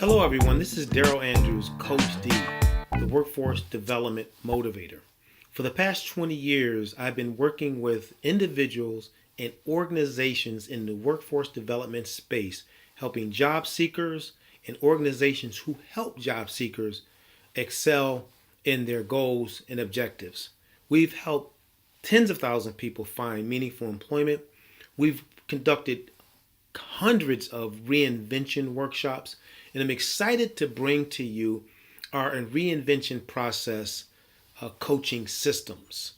Hello, everyone. This is Darrell Andrews, Coach D, the Workforce Development Motivator. For the past 20 years, I've been working with individuals and organizations in the workforce development space, helping job seekers and organizations who help job seekers excel in their goals and objectives. We've helped tens of thousands of people find meaningful employment. We've conducted hundreds of reinvention workshops, and I'm excited to bring to you our reinvention process coaching systems.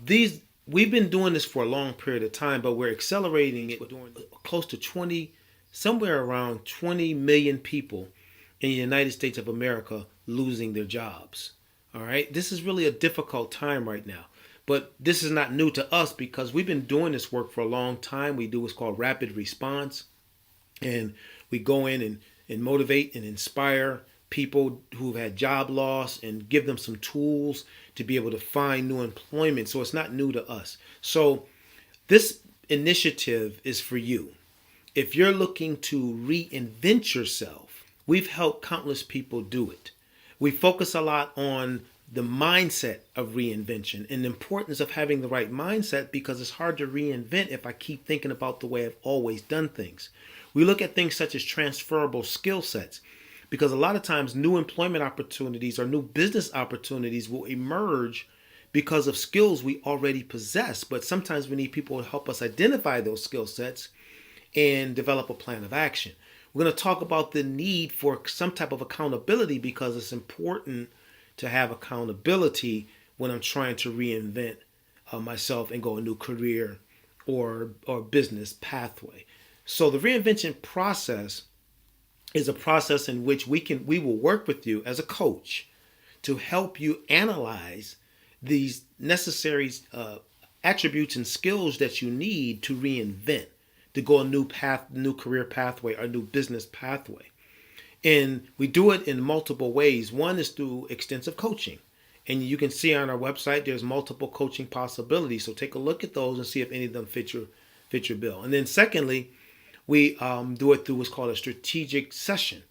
These We've been doing this for a long period of time, but we're accelerating it. We're doing close to 20, somewhere around 20 million people in the United States of America losing their jobs. All right, this is really a difficult time right now. But this is not new to us because we've been doing this work for a long time. We do what's called rapid response. And we go in and motivate and inspire people who've had job loss and give them some tools to be able to find new employment. So it's not new to us. So this initiative is for you. If you're looking to reinvent yourself, we've helped countless people do it. We focus a lot on the mindset of reinvention and the importance of having the right mindset because it's hard to reinvent if I keep thinking about the way I've always done things. We look at things such as transferable skill sets because a lot of times new employment opportunities or new business opportunities will emerge because of skills we already possess. But sometimes we need people to help us identify those skill sets and develop a plan of action. We're going to talk about the need for some type of accountability because it's important to have accountability when I'm trying to reinvent myself and go a new career or business pathway. So the reinvention process is a process in which we will work with you as a coach to help you analyze these necessary attributes and skills that you need to reinvent, to go a new career pathway or new business pathway. And we do it in multiple ways. One is through extensive coaching. And you can see on our website, there's multiple coaching possibilities. So take a look at those and see if any of them fit your bill. And then secondly, we do it through what's called a strategic session.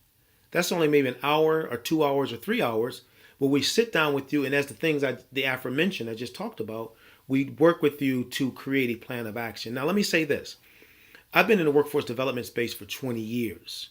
That's only maybe an hour or 2 hours or 3 hours where we sit down with you. And as the aforementioned I just talked about, we work with you to create a plan of action. Now, let me say this. I've been in the workforce development space for 20 years.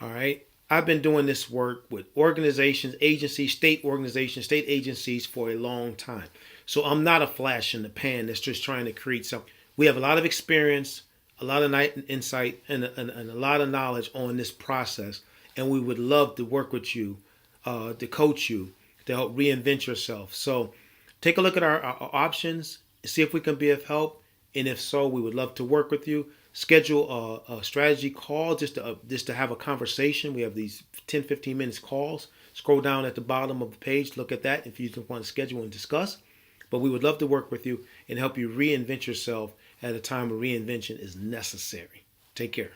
All right. I've been doing this work with organizations, agencies, state organizations, state agencies for a long time. So I'm not a flash in the pan that's just trying to create something. We have a lot of experience, a lot of insight, and a lot of knowledge on this process. And we would love to work with you, to coach you, to help reinvent yourself. So take a look at our options, see if we can be of help. And if so, we would love to work with you. Schedule a strategy call just to have a conversation. We have these 10, 15 minutes calls. Scroll down at the bottom of the page. Look at that if you want to schedule and discuss. But we would love to work with you and help you reinvent yourself at a time where reinvention is necessary. Take care.